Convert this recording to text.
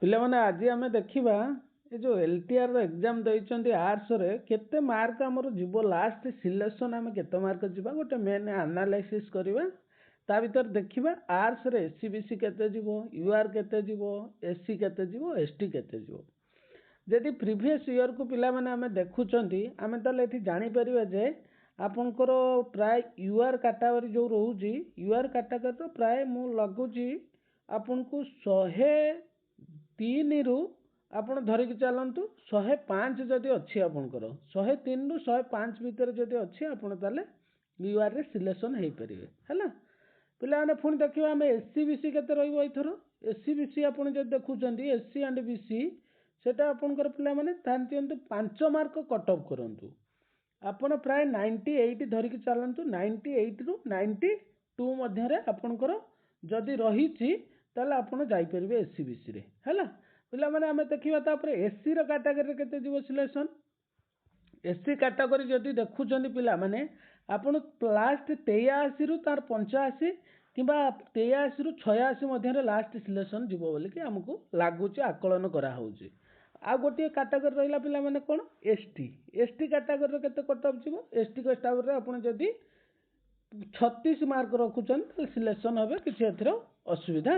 ପିଲାମାନେ ଆଜି ଆମେ ଦେଖିବା ଏ ଯେଉଁ LTR ର ଏକ୍ଜାମ୍ ଦେଇଛନ୍ତି ଆର୍ଟ୍ସରେ କେତେ ମାର୍କ ଆମର ଯିବ ଲାଷ୍ଟ ସିଲେକ୍ସନ୍ ଆମେ କେତେ ମାର୍କ ଯିବା ଗୋଟେ ମେନ୍ ଆନାଲାଇସିସ୍ କରିବା ତା ଭିତରେ ଦେଖିବା ଆର୍ଟ୍ସରେ SC BC କେତେ ଯିବ UR କେତେ ଯିବ SC କେତେ ଯିବ ST କେତେ ଯିବ ଯଦି ପ୍ରିଭିୟସ୍ ଇୟରକୁ ପିଲାମାନେ ଆମେ ଦେଖୁଛନ୍ତି ଆମେ ତାହେଲେ ଏଠି ଜାଣିପାରିବା ଯେ ଆପଣଙ୍କର ପ୍ରାୟ UR କାଟାଗୋରୀ ଯେଉଁ ରହୁଛି UR କାଟାଗୋରୀର ପ୍ରାୟ ମୁଁ ଲାଗୁଛି ଆପଣଙ୍କୁ 103 ରୁ ଆପଣ ଧରିକି ଚାଲନ୍ତୁ 105 ଯଦି ଅଛି ଆପଣଙ୍କର 103 ରୁ 105 ଭିତରେ ଯଦି ଅଛି ଆପଣ ତାହେଲେ UR ରେ ସିଲେକ୍ସନ୍ ହେଇପାରିବେ ହେଲା ପିଲାମାନେ ପୁଣି ଦେଖିବା ଆମେ SC BC କେତେ ରହିବ ଏଇଥର SC BC ଆପଣ ଯଦି ଦେଖୁଛନ୍ତି SC and BC ସେଟା ଆପଣଙ୍କର ପିଲାମାନେ ଜାଣିଛନ୍ତି 5 ମାର୍କ କଟ୍ ଅଫ୍ କରନ୍ତୁ ଆପଣ ପ୍ରାୟ 98 ଧରିକି ଚାଲନ୍ତୁ 98 ରୁ 92 ମଧ୍ୟରେ ଆପଣଙ୍କର ଯଦି ରହିଛି ତାହେଲେ ଆପଣ ଯାଇପାରିବେ SC BC ରେ ହେଲା ପିଲାମାନେ ଆମେ ଦେଖିବା ତାପରେ SC ର କାଟାଗୋରୀରେ କେତେ ଯିବ ସିଲେକ୍ସନ୍ SC କାଟାଗୋରୀ ଯଦି ଦେଖୁଛନ୍ତି ପିଲାମାନେ ଆପଣ ଲାଷ୍ଟ 83 ରୁ ତାର 85 କିମ୍ବା 83 ରୁ 86 ମଧ୍ୟରେ ଲାଷ୍ଟ ସିଲେକ୍ସନ୍ ଯିବ ବୋଲିକି ଆମକୁ ଲାଗୁଛି ଆକଳନ କରାହଉଛି ଆଉ ଗୋଟିଏ କାଟାଗୋରୀ ରହିଲା ପିଲାମାନେ କ'ଣ ST କାଟାଗୋରୀରେ କେତେ କଟ୍ ଅଫ୍ ଯିବ ST କାଟାଗୋରୀରେ ଆପଣ ଯଦି 36 ମାର୍କ ରଖୁଛନ୍ତି ତାହେଲେ ସିଲେକ୍ସନ୍ ହେବେ କିଛି ଏଥିରେ ଅସୁବିଧା